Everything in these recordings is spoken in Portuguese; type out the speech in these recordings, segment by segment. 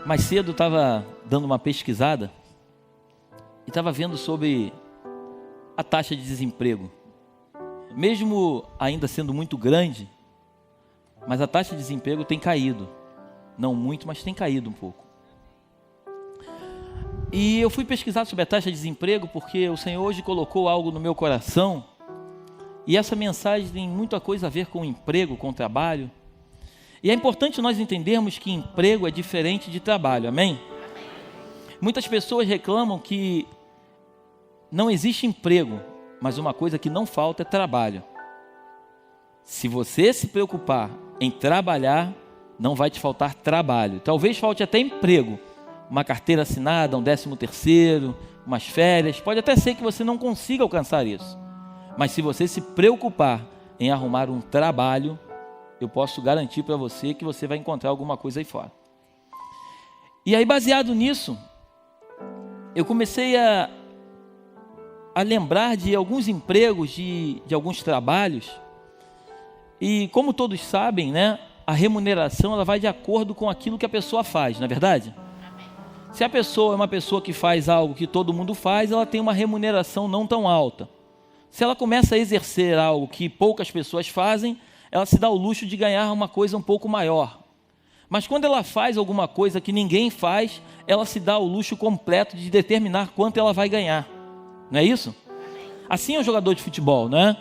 Mais cedo eu estava dando uma pesquisada e estava vendo sobre a taxa de desemprego. Mesmo ainda sendo muito grande, mas a taxa de desemprego tem caído. Não muito, mas tem caído um pouco. E eu fui pesquisar sobre a taxa de desemprego porque o Senhor hoje colocou algo no meu coração. E essa mensagem tem muita coisa a ver com emprego, com trabalho. E é importante nós entendermos que emprego é diferente de trabalho, amém? Muitas pessoas reclamam que não existe emprego, mas uma coisa que não falta é trabalho. Se você se preocupar em trabalhar, não vai te faltar trabalho. Talvez falte até emprego, uma carteira assinada, um 13º, umas férias. Pode até ser que você não consiga alcançar isso. Mas se você se preocupar em arrumar um trabalho, eu posso garantir para você que você vai encontrar alguma coisa aí fora. E aí, baseado nisso, eu comecei a lembrar de alguns empregos, de alguns trabalhos. E como todos sabem, né, a remuneração ela vai de acordo com aquilo que a pessoa faz, não é verdade? Se a pessoa é uma pessoa que faz algo que todo mundo faz, ela tem uma remuneração não tão alta. Se ela começa a exercer algo que poucas pessoas fazem, ela se dá o luxo de ganhar uma coisa um pouco maior. Mas quando ela faz alguma coisa que ninguém faz, ela se dá o luxo completo de determinar quanto ela vai ganhar. Não é isso? Assim é um jogador de futebol, não é?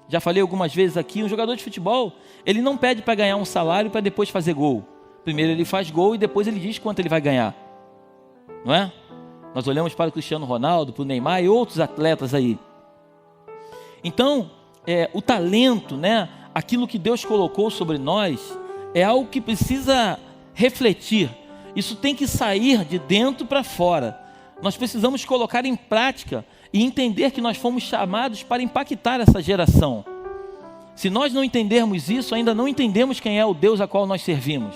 Já falei algumas vezes aqui, um jogador de futebol, ele não pede para ganhar um salário para depois fazer gol. Primeiro ele faz gol e depois ele diz quanto ele vai ganhar. Não é? Nós olhamos para o Cristiano Ronaldo, para o Neymar e outros atletas aí. Então, o talento, né? Aquilo que Deus colocou sobre nós é algo que precisa refletir. Isso tem que sair de dentro para fora. Nós precisamos colocar em prática e entender que nós fomos chamados para impactar essa geração. Se nós não entendermos isso, ainda não entendemos quem é o Deus a qual nós servimos.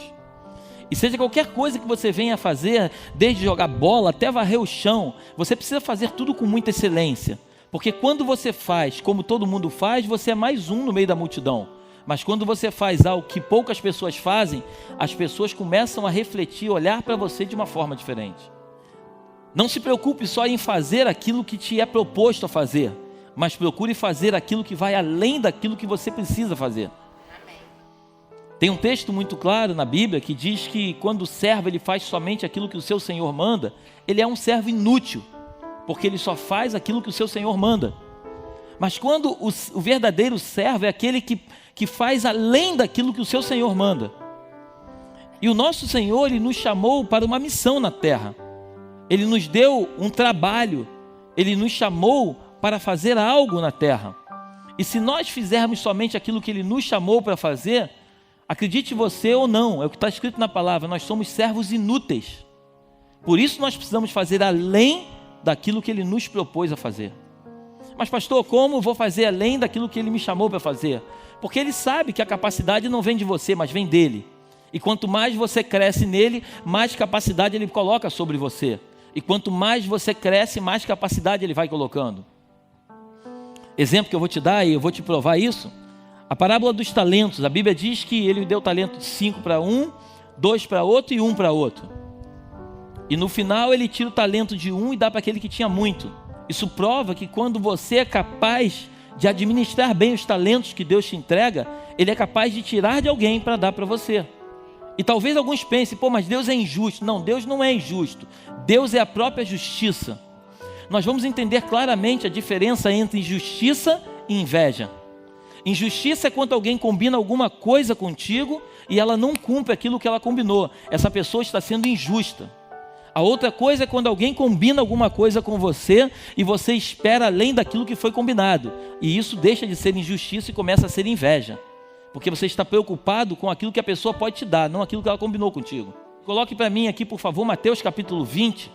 E seja qualquer coisa que você venha fazer, desde jogar bola até varrer o chão, você precisa fazer tudo com muita excelência. Porque quando você faz como todo mundo faz, você é mais um no meio da multidão. Mas quando você faz algo que poucas pessoas fazem, as pessoas começam a refletir, olhar para você de uma forma diferente. Não se preocupe só em fazer aquilo que te é proposto a fazer, mas procure fazer aquilo que vai além daquilo que você precisa fazer. Tem um texto muito claro na Bíblia que diz que quando o servo ele faz somente aquilo que o seu Senhor manda, ele é um servo inútil. Porque ele só faz aquilo que o seu Senhor manda. Mas quando o verdadeiro servo é aquele que faz além daquilo que o seu Senhor manda. E o nosso Senhor, Ele nos chamou para uma missão na terra. Ele nos deu um trabalho. Ele nos chamou para fazer algo na terra. E se nós fizermos somente aquilo que Ele nos chamou para fazer, acredite você ou não, é o que está escrito na palavra, nós somos servos inúteis. Por isso nós precisamos fazer além daquilo que Ele nos propôs a fazer. Mas pastor, como vou fazer além daquilo que Ele me chamou para fazer? Porque Ele sabe que a capacidade não vem de você, mas vem dEle. E quanto mais você cresce nele, mais capacidade Ele coloca sobre você. E quanto mais você cresce, mais capacidade Ele vai colocando. Exemplo que eu vou te dar e eu vou te provar isso. A parábola dos talentos. A Bíblia diz que Ele deu talento de 5 para um, 2 para outro e 1 para outro. E no final ele tira o talento de um e dá para aquele que tinha muito. Isso prova que quando você é capaz de administrar bem os talentos que Deus te entrega, Ele é capaz de tirar de alguém para dar para você. E talvez alguns pensem, mas Deus é injusto. Não, Deus não é injusto. Deus é a própria justiça. Nós vamos entender claramente a diferença entre injustiça e inveja. Injustiça é quando alguém combina alguma coisa contigo e ela não cumpre aquilo que ela combinou. Essa pessoa está sendo injusta. A outra coisa é quando alguém combina alguma coisa com você e você espera além daquilo que foi combinado. E isso deixa de ser injustiça e começa a ser inveja. Porque você está preocupado com aquilo que a pessoa pode te dar, não aquilo que ela combinou contigo. Coloque para mim aqui, por favor, Mateus capítulo 20.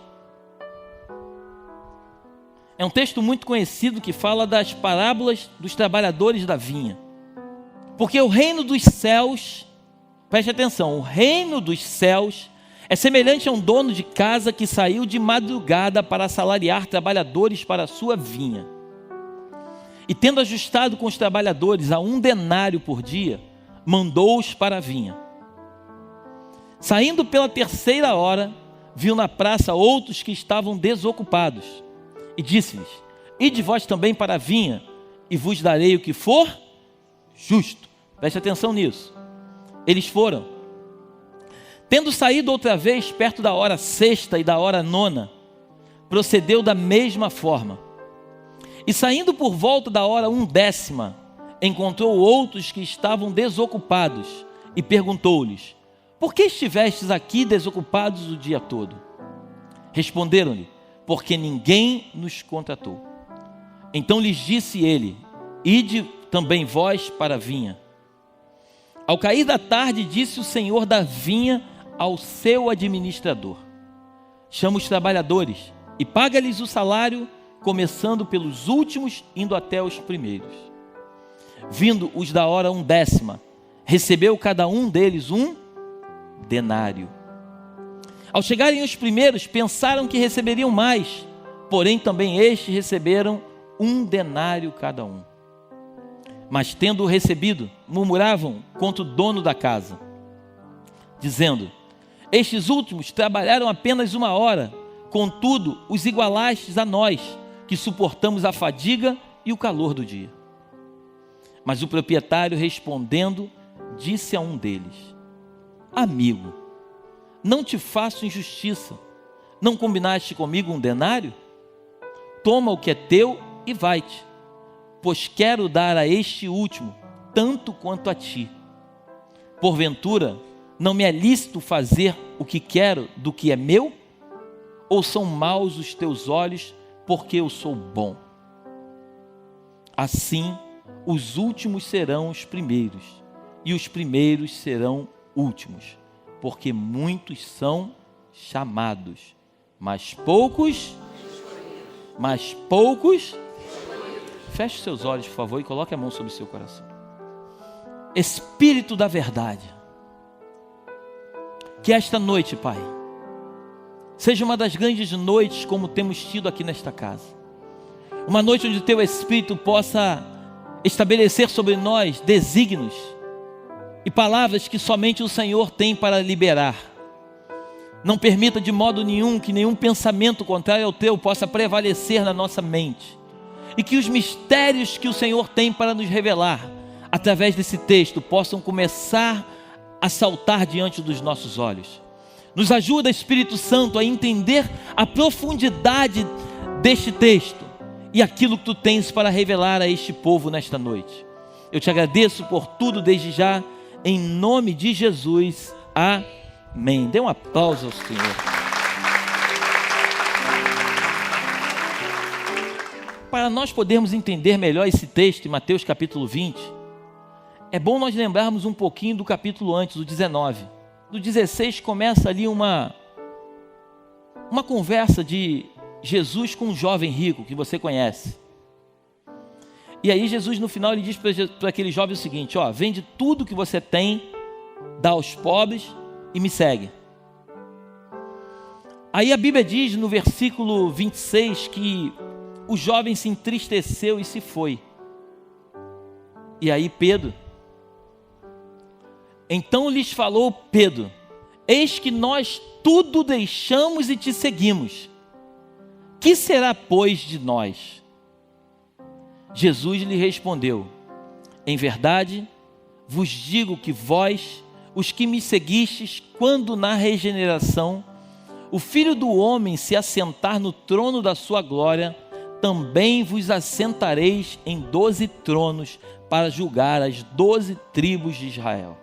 É um texto muito conhecido que fala das parábolas dos trabalhadores da vinha. Porque o reino dos céus, preste atenção, o reino dos céus é semelhante a um dono de casa que saiu de madrugada para assalariar trabalhadores para a sua vinha. E tendo ajustado com os trabalhadores a 1 denário por dia, mandou-os para a vinha. Saindo pela 3ª hora, viu na praça outros que estavam desocupados, e disse-lhes: ide vós também para a vinha, e vos darei o que for justo. Preste atenção nisso. Eles foram. Tendo saído outra vez, perto da hora 6ª e da hora 9ª, procedeu da mesma forma. E saindo por volta da hora 1/10, encontrou outros que estavam desocupados, e perguntou-lhes: por que estivestes aqui desocupados o dia todo? Responderam-lhe: porque ninguém nos contratou. Então lhes disse ele: ide também vós para a vinha. Ao cair da tarde, disse o senhor da vinha ao seu administrador: chama os trabalhadores e paga-lhes o salário, começando pelos últimos, indo até os primeiros. Vindo os da hora 1/10, recebeu cada um deles um denário. Ao chegarem os primeiros, pensaram que receberiam mais, porém também estes receberam um denário cada um. Mas tendo-o recebido, murmuravam contra o dono da casa, dizendo: estes últimos trabalharam apenas 1 hora, contudo os igualastes a nós, que suportamos a fadiga e o calor do dia. Mas o proprietário, respondendo, disse a um deles: amigo, não te faço injustiça. Não combinaste comigo um denário? Toma o que é teu e vai-te, pois quero dar a este último tanto quanto a ti. Porventura, não me é lícito fazer o que quero do que é meu? Ou são maus os teus olhos, porque eu sou bom? Assim, os últimos serão os primeiros, e os primeiros serão últimos, porque muitos são chamados, mas poucos. Feche seus olhos, por favor, e coloque a mão sobre o seu coração. Espírito da verdade, que esta noite, Pai, seja uma das grandes noites como temos tido aqui nesta casa. Uma noite onde o Teu Espírito possa estabelecer sobre nós desígnios e palavras que somente o Senhor tem para liberar. Não permita de modo nenhum que nenhum pensamento contrário ao Teu possa prevalecer na nossa mente. E que os mistérios que o Senhor tem para nos revelar, através desse texto, possam começar a saltar diante dos nossos olhos. Nos ajuda, Espírito Santo, a entender a profundidade deste texto e aquilo que Tu tens para revelar a este povo nesta noite. Eu Te agradeço por tudo desde já, em nome de Jesus. Amém. Dê um aplauso ao Senhor. Para nós podermos entender melhor esse texto em Mateus capítulo 20, é bom nós lembrarmos um pouquinho do capítulo antes, do 19. No 16 começa ali uma conversa de Jesus com um jovem rico, que você conhece. E aí Jesus no final ele diz para aquele jovem o seguinte: vende tudo que você tem, dá aos pobres e me segue. Aí a Bíblia diz no versículo 26 que o jovem se entristeceu e se foi. E aí então lhes falou Pedro: eis que nós tudo deixamos e te seguimos. Que será, pois, de nós? Jesus lhe respondeu: em verdade vos digo que vós, os que me seguistes, quando na regeneração o Filho do Homem se assentar no trono da sua glória, também vos assentareis em 12 tronos para julgar as 12 tribos de Israel.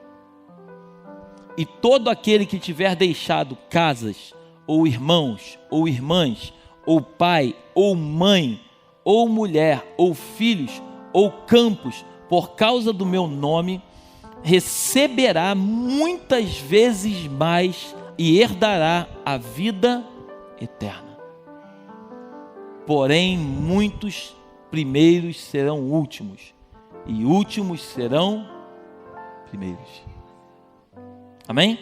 E todo aquele que tiver deixado casas, ou irmãos, ou irmãs, ou pai, ou mãe, ou mulher, ou filhos, ou campos, por causa do meu nome, receberá muitas vezes mais e herdará a vida eterna. Porém, muitos primeiros serão últimos, e últimos serão primeiros. Amém?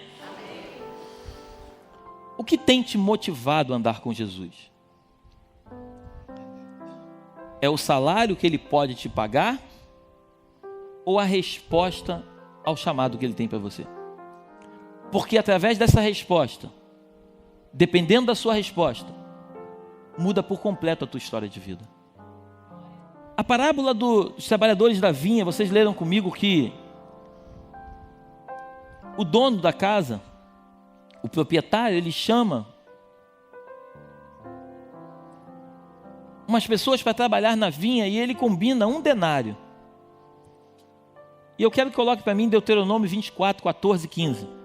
O que tem te motivado a andar com Jesus? É o salário que Ele pode te pagar? Ou a resposta ao chamado que Ele tem para você? Porque através dessa resposta, dependendo da sua resposta, muda por completo a tua história de vida. A parábola dos trabalhadores da vinha, vocês leram comigo que o dono da casa, o proprietário, ele chama umas pessoas para trabalhar na vinha e ele combina 1 denário. E eu quero que coloque para mim Deuteronômio 24, 14 e 15.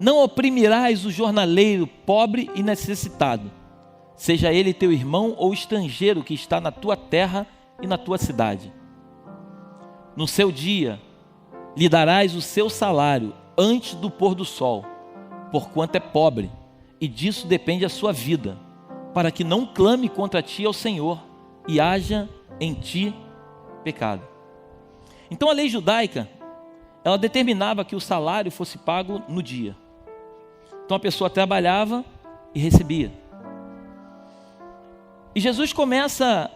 Não oprimirás o jornaleiro pobre e necessitado, seja ele teu irmão ou estrangeiro que está na tua terra e na tua cidade. No seu dia lhe darás o seu salário antes do pôr do sol, porquanto é pobre, e disso depende a sua vida, para que não clame contra ti ao Senhor, e haja em ti pecado. Então a lei judaica, ela determinava que o salário fosse pago no dia. Então a pessoa trabalhava e recebia. E Jesus começa,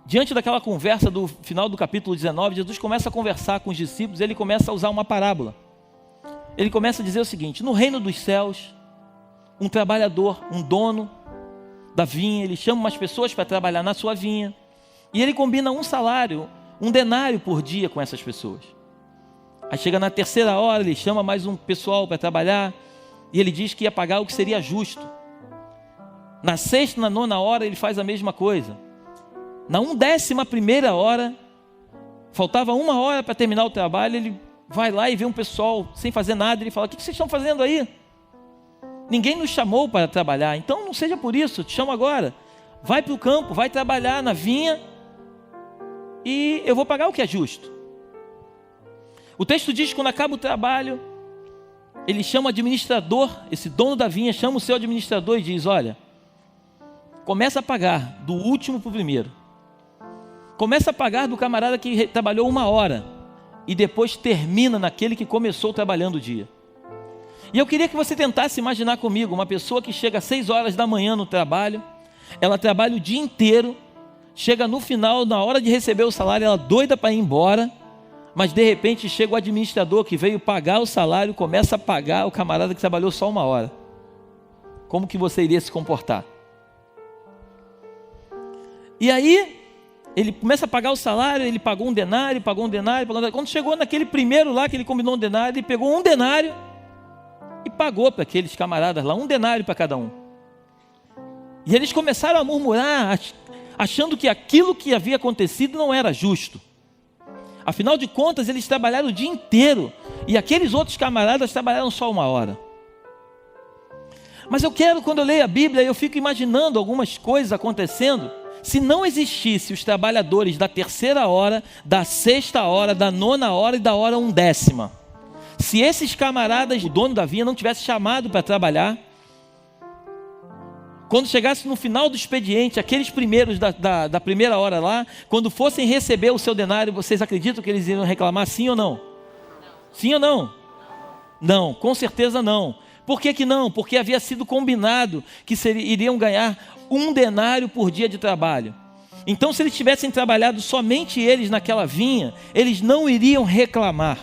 diante daquela conversa do final do capítulo 19, Jesus começa a conversar com os discípulos, ele começa a usar uma parábola. Ele começa a dizer o seguinte: no reino dos céus, um trabalhador, um dono da vinha, ele chama umas pessoas para trabalhar na sua vinha, e ele combina um salário, 1 denário por dia com essas pessoas. Aí chega na 3ª hora, ele chama mais um pessoal para trabalhar, e ele diz que ia pagar o que seria justo. Na 6ª, na 9ª hora, ele faz a mesma coisa. Na 11ª hora, faltava 1 hora para terminar o trabalho, ele vai lá e vê um pessoal sem fazer nada, ele fala: o que vocês estão fazendo aí? Ninguém nos chamou para trabalhar, então não seja por isso, eu te chamo agora. Vai para o campo, vai trabalhar na vinha, e eu vou pagar o que é justo. O texto diz que quando acaba o trabalho, ele chama o administrador, esse dono da vinha chama o seu administrador e diz: olha, começa a pagar do último para o primeiro. Começa a pagar do camarada que trabalhou 1 hora e depois termina naquele que começou trabalhando o dia. E eu queria que você tentasse imaginar comigo uma pessoa que chega às 6 horas da manhã no trabalho, ela trabalha o dia inteiro, chega no final, na hora de receber o salário, ela doida para ir embora, mas de repente chega o administrador que veio pagar o salário, começa a pagar o camarada que trabalhou só 1 hora. Como que você iria se comportar? E aí, ele começa a pagar o salário, ele pagou 1 denário, pagou 1 denário, pagou 1 denário. Quando chegou naquele primeiro lá, que ele combinou 1 denário, ele pegou 1 denário e pagou para aqueles camaradas lá, 1 denário para cada um. E eles começaram a murmurar, achando que aquilo que havia acontecido não era justo. Afinal de contas, eles trabalharam o dia inteiro, e aqueles outros camaradas trabalharam só 1 hora. Mas quando eu leio a Bíblia, eu fico imaginando algumas coisas acontecendo. Se não existisse os trabalhadores da 3ª hora, da 6ª hora, da 9ª hora e da hora 1/10, se esses camaradas, o dono da vinha, não tivesse chamado para trabalhar, quando chegasse no final do expediente, aqueles primeiros da 1ª hora lá, quando fossem receber o seu denário, vocês acreditam que eles iriam reclamar sim ou não? Sim ou não? Não, com certeza não. Por que não? Porque havia sido combinado que iriam ganhar 1 denário por dia de trabalho. Então, se eles tivessem trabalhado somente eles naquela vinha, eles não iriam reclamar.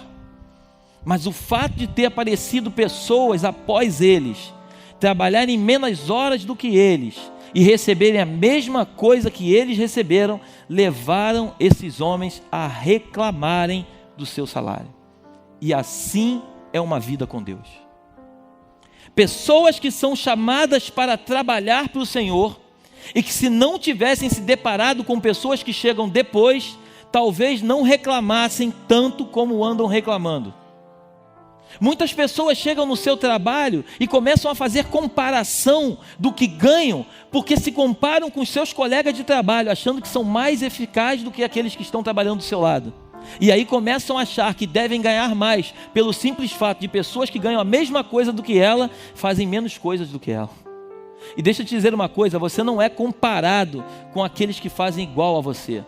Mas o fato de ter aparecido pessoas após eles, trabalharem menos horas do que eles e receberem a mesma coisa que eles receberam, levaram esses homens a reclamarem do seu salário. E assim é uma vida com Deus. Pessoas que são chamadas para trabalhar para o Senhor e que, se não tivessem se deparado com pessoas que chegam depois, talvez não reclamassem tanto como andam reclamando. Muitas pessoas chegam no seu trabalho e começam a fazer comparação do que ganham, porque se comparam com os seus colegas de trabalho, achando que são mais eficazes do que aqueles que estão trabalhando do seu lado. E aí começam a achar que devem ganhar mais, pelo simples fato de pessoas que ganham a mesma coisa do que ela, fazem menos coisas do que ela. E deixa eu te dizer uma coisa, você não é comparado com aqueles que fazem igual a você.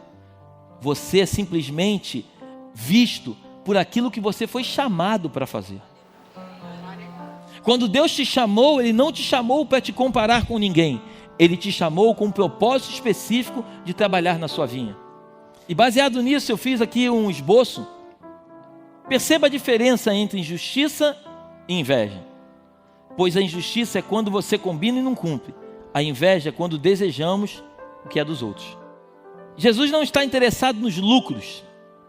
Você é simplesmente visto por aquilo que você foi chamado para fazer. Quando Deus te chamou, Ele não te chamou para te comparar com ninguém. Ele te chamou com um propósito específico de trabalhar na sua vinha. E baseado nisso, eu fiz aqui um esboço. Perceba a diferença entre injustiça e inveja. Pois a injustiça é quando você combina e não cumpre. A inveja é quando desejamos o que é dos outros. Jesus não está interessado nos lucros,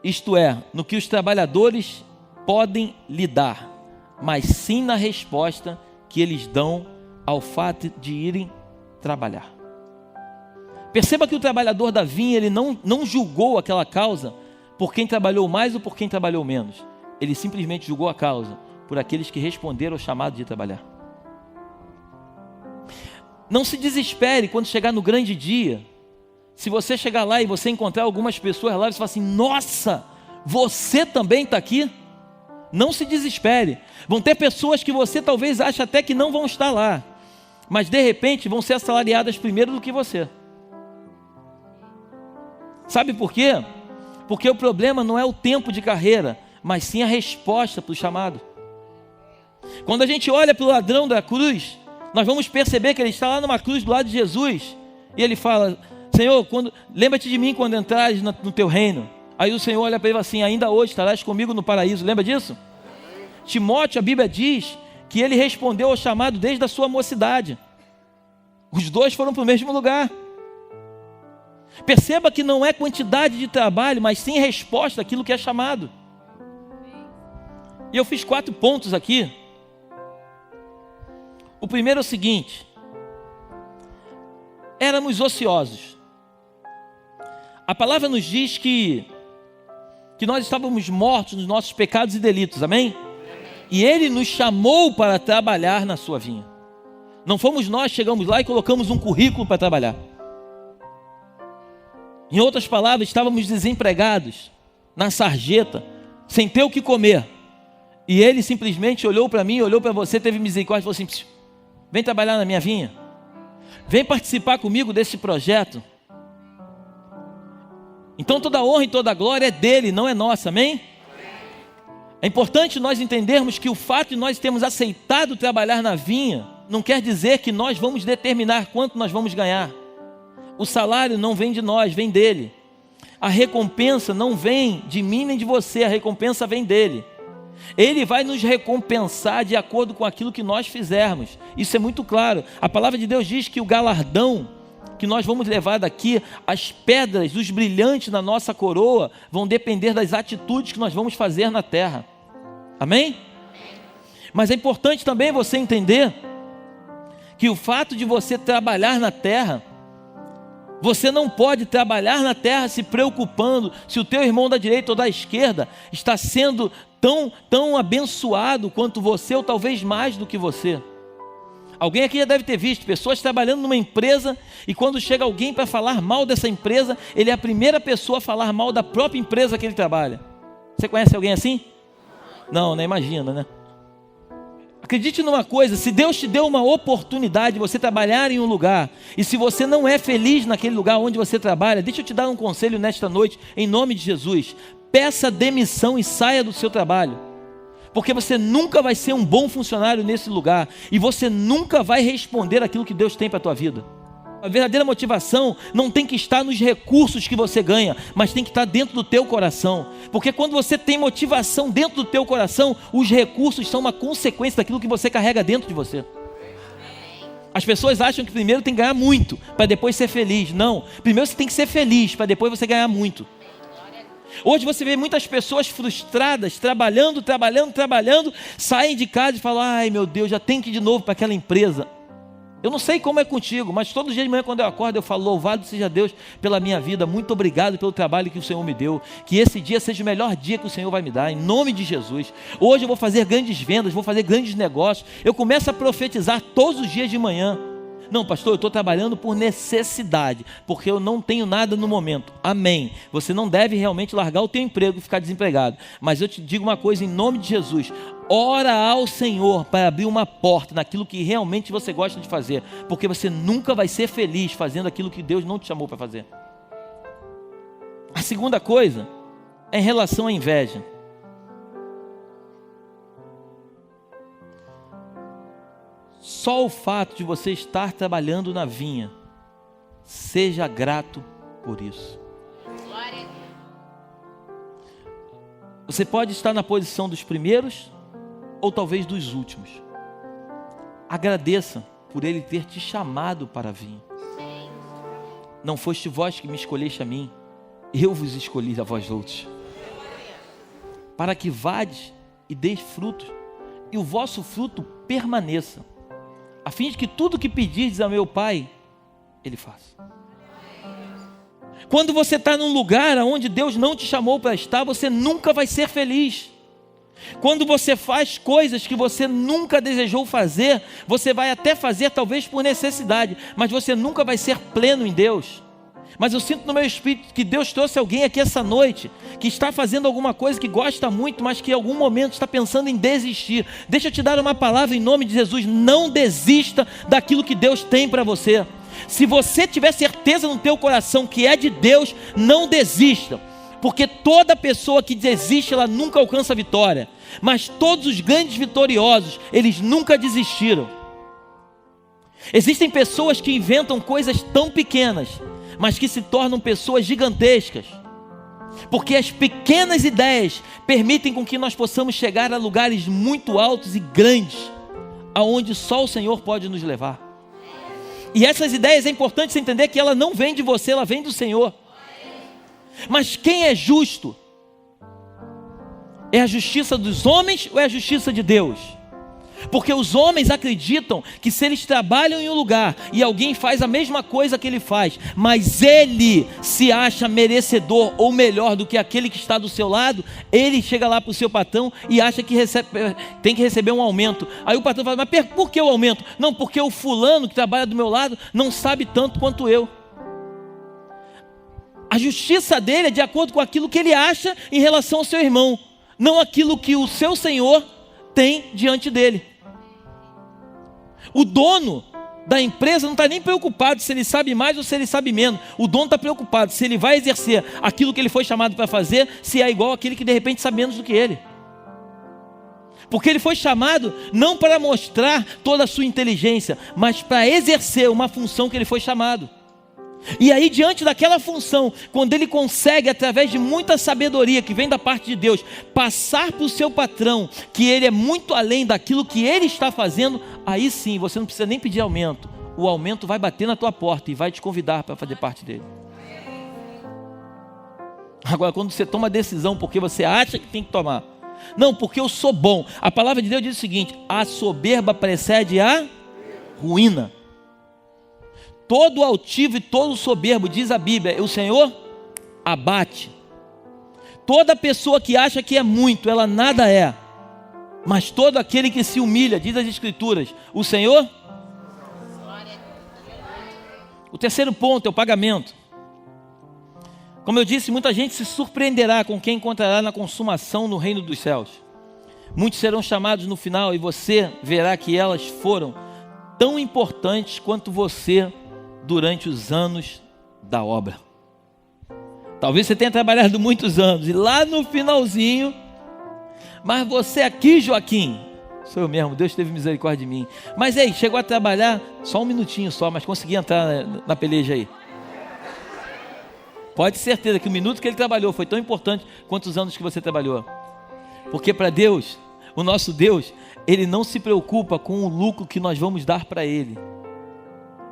isto é, no que os trabalhadores podem lhe dar, mas sim na resposta que eles dão ao fato de irem trabalhar. Perceba que o trabalhador da vinha, ele não julgou aquela causa por quem trabalhou mais ou por quem trabalhou menos. Ele simplesmente julgou a causa por aqueles que responderam ao chamado de trabalhar. Não se desespere quando chegar no grande dia. Se você chegar lá e você encontrar algumas pessoas lá, você fala assim: nossa, você também está aqui? Não se desespere. Vão ter pessoas que você talvez ache até que não vão estar lá, mas de repente vão ser assalariadas primeiro do que você. Sabe por quê? Porque o problema não é o tempo de carreira, mas sim a resposta para o chamado. Quando a gente olha para o ladrão da cruz, nós vamos perceber que ele está lá numa cruz do lado de Jesus, e ele fala: Senhor, lembra-te de mim quando entrares no teu reino. Aí o Senhor olha para ele e fala assim: ainda hoje estarás comigo no paraíso. Lembra disso? Timóteo, a Bíblia diz que ele respondeu ao chamado desde a sua mocidade. Os dois foram para o mesmo lugar. Perceba que não é quantidade de trabalho, mas sim resposta àquilo que é chamado. E eu fiz 4 pontos aqui. O primeiro é o seguinte: éramos ociosos. A palavra nos diz que nós estávamos mortos nos nossos pecados e delitos, amém? E Ele nos chamou para trabalhar na sua vinha. Não fomos nós, chegamos lá e colocamos um currículo para trabalhar. Em outras palavras, estávamos desempregados, na sarjeta, sem ter o que comer. E Ele simplesmente olhou para mim, olhou para você, teve misericórdia e falou assim: vem trabalhar na minha vinha. Vem participar comigo desse projeto. Então toda a honra e toda a glória é dele, não é nossa, amém? É importante nós entendermos que o fato de nós termos aceitado trabalhar na vinha não quer dizer que nós vamos determinar quanto nós vamos ganhar. O salário não vem de nós, vem dele. A recompensa não vem de mim nem de você, a recompensa vem dele. Ele vai nos recompensar de acordo com aquilo que nós fizermos. Isso é muito claro. A palavra de Deus diz que o galardão que nós vamos levar daqui, as pedras, os brilhantes na nossa coroa, vão depender das atitudes que nós vamos fazer na terra. Amém? Mas é importante também você entender que o fato de você trabalhar na terra, você não pode trabalhar na terra se preocupando se o teu irmão da direita ou da esquerda está sendo tão abençoado quanto você, ou talvez mais do que você. Alguém aqui já deve ter visto pessoas trabalhando numa empresa, e quando chega alguém para falar mal dessa empresa, ele é a primeira pessoa a falar mal da própria empresa que ele trabalha. Você conhece alguém assim? Não, imagina, né? Acredite numa coisa: se Deus te deu uma oportunidade de você trabalhar em um lugar, e se você não é feliz naquele lugar onde você trabalha, deixa eu te dar um conselho nesta noite, em nome de Jesus: peça demissão e saia do seu trabalho, porque você nunca vai ser um bom funcionário nesse lugar, e você nunca vai responder aquilo que Deus tem para a tua vida. A verdadeira motivação não tem que estar nos recursos que você ganha, mas tem que estar dentro do teu coração. Porque quando você tem motivação dentro do teu coração, os recursos são uma consequência daquilo que você carrega dentro de você. As pessoas acham que primeiro tem que ganhar muito, para depois ser feliz. Não, primeiro você tem que ser feliz, para depois você ganhar muito. Hoje você vê muitas pessoas frustradas, trabalhando, saem de casa e falam: ai meu Deus, já tenho que ir de novo para aquela empresa. Eu não sei como é contigo, mas todo dia de manhã quando eu acordo eu falo: louvado seja Deus pela minha vida, muito obrigado pelo trabalho que o Senhor me deu, que esse dia seja o melhor dia que o Senhor vai me dar, em nome de Jesus. Hoje eu vou fazer grandes vendas, vou fazer grandes negócios. Eu começo a profetizar todos os dias de manhã. Não, pastor, eu estou trabalhando por necessidade, porque eu não tenho nada no momento. Amém. Você não deve realmente largar o teu emprego e ficar desempregado, mas eu te digo uma coisa em nome de Jesus: ora ao Senhor para abrir uma porta naquilo que realmente você gosta de fazer, porque você nunca vai ser feliz fazendo aquilo que Deus não te chamou para fazer. A segunda coisa é em relação à inveja. Só o fato de você estar trabalhando na vinha, seja grato por isso. Você pode estar na posição dos primeiros ou talvez dos últimos. Agradeça por Ele ter te chamado para vir. Não foste vós que me escolheste a mim, eu vos escolhi a vós outros, para que vades e deis frutos, e o vosso fruto permaneça, a fim de que tudo que pedirdes a meu Pai, Ele faça. Quando você está num lugar onde Deus não te chamou para estar, você nunca vai ser feliz. Quando você faz coisas que você nunca desejou fazer, você vai até fazer talvez por necessidade, mas você nunca vai ser pleno em Deus. Mas eu sinto no meu espírito que Deus trouxe alguém aqui essa noite, que está fazendo alguma coisa que gosta muito, mas que em algum momento está pensando em desistir. Deixa eu te dar uma palavra em nome de Jesus: não desista daquilo que Deus tem para você. Se você tiver certeza no teu coração que é de Deus, não desista. Porque toda pessoa que desiste, ela nunca alcança a vitória. Mas todos os grandes vitoriosos, eles nunca desistiram. Existem pessoas que inventam coisas tão pequenas, mas que se tornam pessoas gigantescas. Porque as pequenas ideias permitem com que nós possamos chegar a lugares muito altos e grandes, aonde só o Senhor pode nos levar. E essas ideias é importante você entender que ela não vem de você, ela vem do Senhor. Mas quem é justo? É a justiça dos homens ou é a justiça de Deus? Porque os homens acreditam que se eles trabalham em um lugar e alguém faz a mesma coisa que ele faz, mas ele se acha merecedor ou melhor do que aquele que está do seu lado, ele chega lá para o seu patrão e acha que tem que receber um aumento. Aí o patrão fala: mas por que o aumento? Não, porque o fulano que trabalha do meu lado não sabe tanto quanto eu. A justiça dele é de acordo com aquilo que ele acha em relação ao seu irmão, não aquilo que o seu Senhor tem diante dele. O dono da empresa não está nem preocupado se ele sabe mais ou se ele sabe menos. O dono está preocupado se ele vai exercer aquilo que ele foi chamado para fazer, se é igual àquele que de repente sabe menos do que ele. Porque ele foi chamado não para mostrar toda a sua inteligência, mas para exercer uma função que ele foi chamado. E aí, diante daquela função, quando ele consegue, através de muita sabedoria que vem da parte de Deus, passar para o seu patrão que ele é muito além daquilo que ele está fazendo, aí sim, você não precisa nem pedir aumento. O aumento vai bater na tua porta e vai te convidar para fazer parte dele. Agora, quando você toma a decisão porque você acha que tem que tomar, não, porque eu sou bom. A palavra de Deus diz o seguinte: a soberba precede a ruína. Todo altivo e todo soberbo, diz a Bíblia, o Senhor abate. Toda pessoa que acha que é muito, ela nada é. Mas todo aquele que se humilha, diz as Escrituras, o Senhor. O terceiro ponto é o pagamento. Como eu disse, muita gente se surpreenderá com quem encontrará na consumação no reino dos céus. Muitos serão chamados no final e você verá que elas foram tão importantes quanto você durante os anos da obra. Talvez você tenha trabalhado muitos anos e lá no finalzinho, mas você aqui, Joaquim, sou eu mesmo, Deus teve misericórdia de mim, mas ei, chegou a trabalhar só um minutinho só, mas consegui entrar na peleja aí. Pode ter certeza que o minuto que ele trabalhou foi tão importante quanto os anos que você trabalhou. Porque para Deus, o nosso Deus, Ele não se preocupa com o lucro que nós vamos dar para Ele.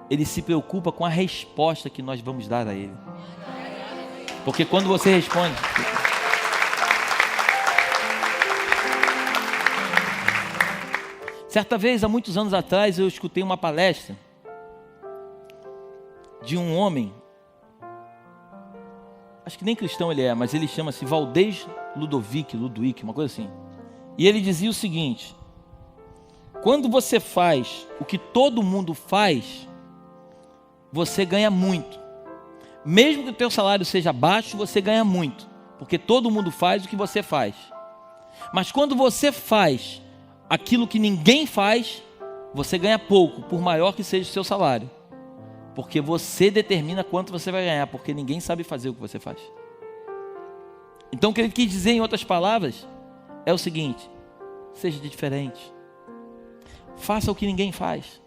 Ele se preocupa com a resposta que nós vamos dar a Ele. Porque quando você responde... Certa vez, há muitos anos atrás, eu escutei uma palestra de um homem, acho que nem cristão ele é, mas ele chama-se Valdez Ludwig, uma coisa assim. E ele dizia o seguinte: quando você faz o que todo mundo faz, você ganha muito. Mesmo que o teu salário seja baixo, você ganha muito, porque todo mundo faz o que você faz. Mas quando você faz aquilo que ninguém faz, você ganha pouco, por maior que seja o seu salário. Porque você determina quanto você vai ganhar, porque ninguém sabe fazer o que você faz. Então o que ele quis dizer, em outras palavras, é o seguinte: seja diferente. Faça o que ninguém faz.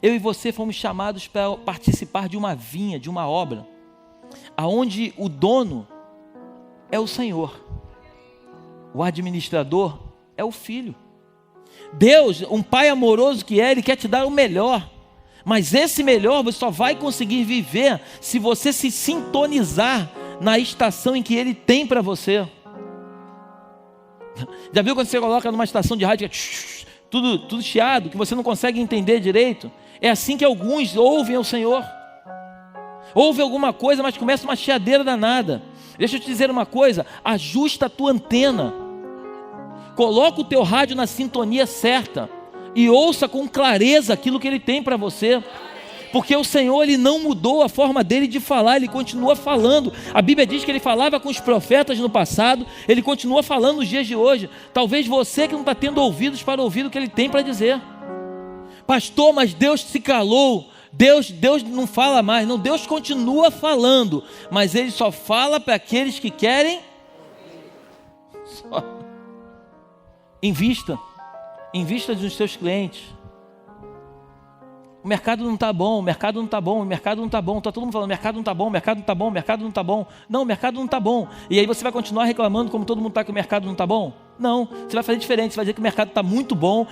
Eu e você fomos chamados para participar de uma vinha, de uma obra, aonde o dono é o Senhor, o administrador é o Filho. Deus, um pai amoroso que é, Ele quer te dar o melhor. Mas esse melhor você só vai conseguir viver se você se sintonizar na estação em que Ele tem para você. Já viu quando você coloca numa estação de rádio que é tudo chiado, que você não consegue entender direito? É assim que alguns ouvem o Senhor. Ouve alguma coisa, mas começa uma chiadeira danada. Deixa eu te dizer uma coisa, ajusta a tua antena. Coloca o teu rádio na sintonia certa e ouça com clareza aquilo que Ele tem para você. Porque o Senhor, Ele não mudou a forma dele de falar, Ele continua falando. A Bíblia diz que Ele falava com os profetas no passado, Ele continua falando nos dias de hoje. Talvez você que não está tendo ouvidos para ouvir o que Ele tem para dizer. Pastor, mas Deus se calou, Deus não fala mais. Não, Deus continua falando, mas Ele só fala para aqueles que querem. Invista nos seus clientes. O mercado não está bom, o mercado não está bom, o mercado não está bom. Está todo mundo falando, o mercado não está bom, o mercado não está bom, o mercado não está bom. Não, o mercado não está bom. E aí você vai continuar reclamando como todo mundo está que o mercado não está bom? Não, você vai fazer diferente, você vai dizer que o mercado está muito bom.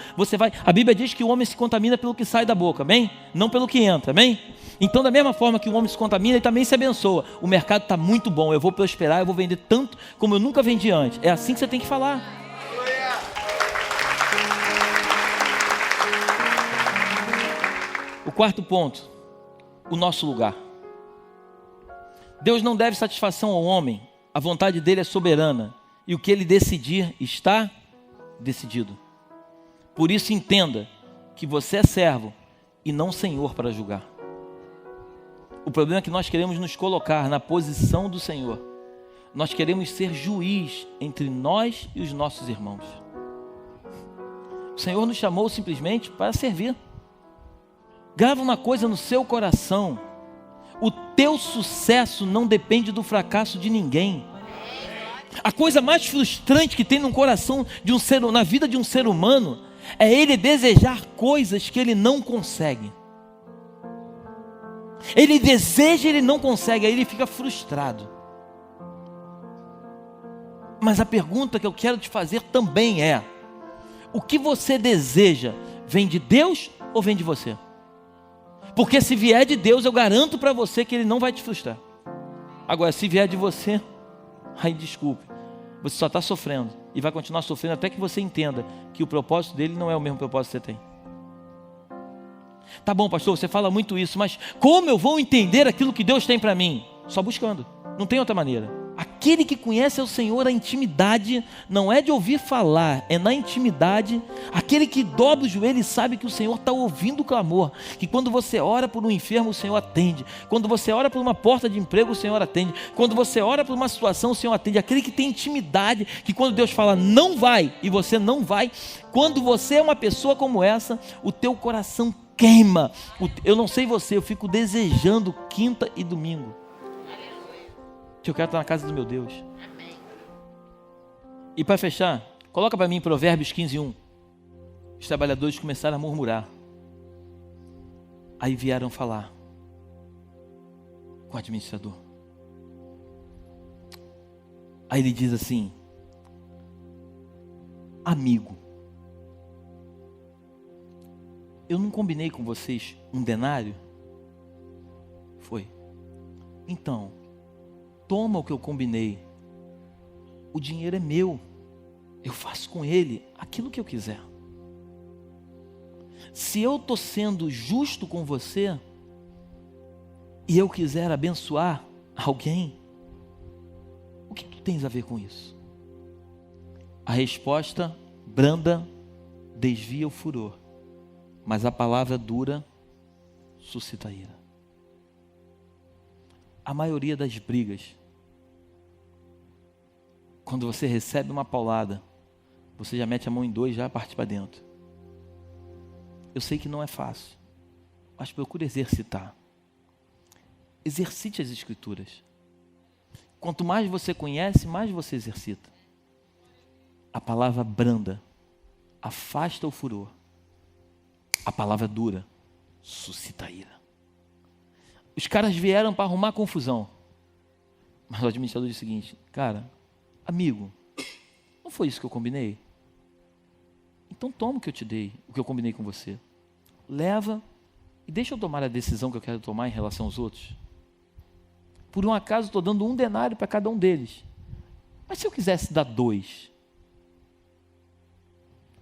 A Bíblia diz que o homem se contamina pelo que sai da boca, amém? Não pelo que entra, amém? Então da mesma forma que o homem se contamina, ele também se abençoa. O mercado está muito bom, eu vou prosperar, eu vou vender tanto como eu nunca vendi antes. É assim que você tem que falar. O quarto ponto, o nosso lugar. Deus não deve satisfação ao homem, a vontade dele é soberana, e o que ele decidir está decidido. Por isso entenda que você é servo e não senhor para julgar. O problema é que nós queremos nos colocar na posição do Senhor. Nós queremos ser juiz entre nós e os nossos irmãos. O Senhor nos chamou simplesmente para servir. Grava uma coisa no seu coração: o teu sucesso não depende do fracasso de ninguém. A coisa mais frustrante que tem no coração de um ser, na vida de um ser humano, é ele desejar coisas que ele não consegue. Ele deseja e ele não consegue, aí ele fica frustrado. Mas a pergunta que eu quero te fazer também é: o que você deseja vem de Deus ou vem de você? Porque se vier de Deus, eu garanto para você que Ele não vai te frustrar. Agora, se vier de você, aí desculpe, você só está sofrendo e vai continuar sofrendo até que você entenda que o propósito dele não é o mesmo propósito que você tem. Tá bom, pastor, você fala muito isso, mas como eu vou entender aquilo que Deus tem para mim? Só buscando, não tem outra maneira. Aquele que conhece o Senhor, a intimidade não é de ouvir falar, é na intimidade. Aquele que dobra o joelho e sabe que o Senhor está ouvindo o clamor, que quando você ora por um enfermo, o Senhor atende. Quando você ora por uma porta de emprego, o Senhor atende. Quando você ora por uma situação, o Senhor atende. Aquele que tem intimidade, que quando Deus fala não vai, e você não vai, quando você é uma pessoa como essa, o teu coração queima. Eu não sei você, eu fico desejando quinta e domingo, que eu quero estar na casa do meu Deus. Amém. E para fechar, coloca para mim Provérbios 15:1. Os trabalhadores começaram a murmurar. Aí vieram falar com o administrador. Aí ele diz assim: amigo, eu não combinei com vocês um denário? Foi. Então, toma o que eu combinei. O dinheiro é meu. Eu faço com ele aquilo que eu quiser. Se eu estou sendo justo com você e eu quiser abençoar alguém, o que tu tens a ver com isso? A resposta branda desvia o furor, mas a palavra dura suscita ira. A maioria das brigas, quando você recebe uma paulada, você já mete a mão em dois, já parte para dentro. Eu sei que não é fácil, mas procure exercitar. Exercite as escrituras. Quanto mais você conhece, mais você exercita. A palavra branda afasta o furor. A palavra dura suscita ira. Os caras vieram para arrumar confusão, mas o administrador disse o seguinte: cara, amigo, não foi isso que eu combinei? Então toma o que eu te dei, o que eu combinei com você. Leva e deixa eu tomar a decisão que eu quero tomar em relação aos outros. Por um acaso estou dando 1 denário para cada um deles. Mas se eu quisesse dar 2,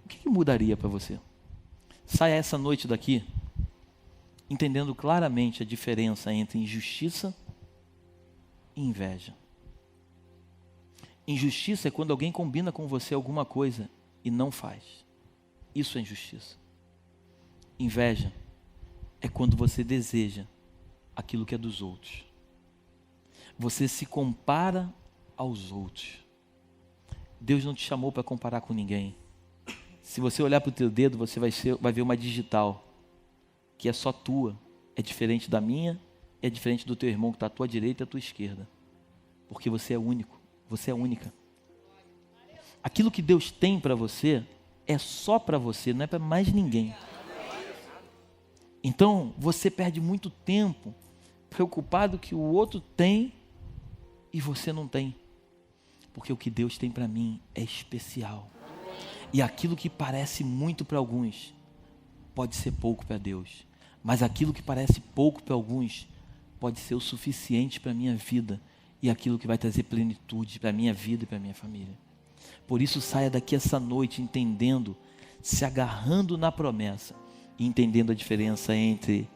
o que mudaria para você? Saia essa noite daqui entendendo claramente a diferença entre injustiça e inveja. Injustiça é quando alguém combina com você alguma coisa e não faz. Isso é injustiça. Inveja é quando você deseja aquilo que é dos outros. Você se compara aos outros. Deus não te chamou para comparar com ninguém. Se você olhar para o teu dedo, você vai ver uma digital, que é só tua, é diferente da minha, é diferente do teu irmão que está à tua direita e à tua esquerda. Porque você é único, você é única. Aquilo que Deus tem para você é só para você, não é para mais ninguém. Então, você perde muito tempo preocupado que o outro tem e você não tem. Porque o que Deus tem para mim é especial. E aquilo que parece muito para alguns, pode ser pouco para Deus. Mas aquilo que parece pouco para alguns, pode ser o suficiente para a minha vida. E aquilo que vai trazer plenitude para a minha vida e para a minha família. Por isso, saia daqui essa noite entendendo, se agarrando na promessa e entendendo a diferença entre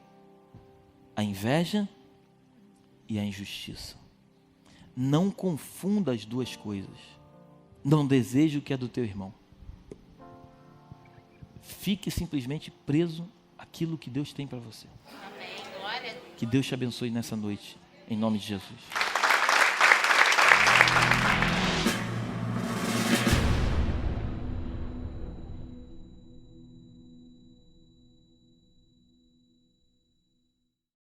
a inveja e a injustiça. Não confunda as duas coisas. Não deseje o que é do teu irmão. Fique simplesmente preso àquilo que Deus tem para você. Amém. Glória. Que Deus te abençoe nessa noite, em nome de Jesus.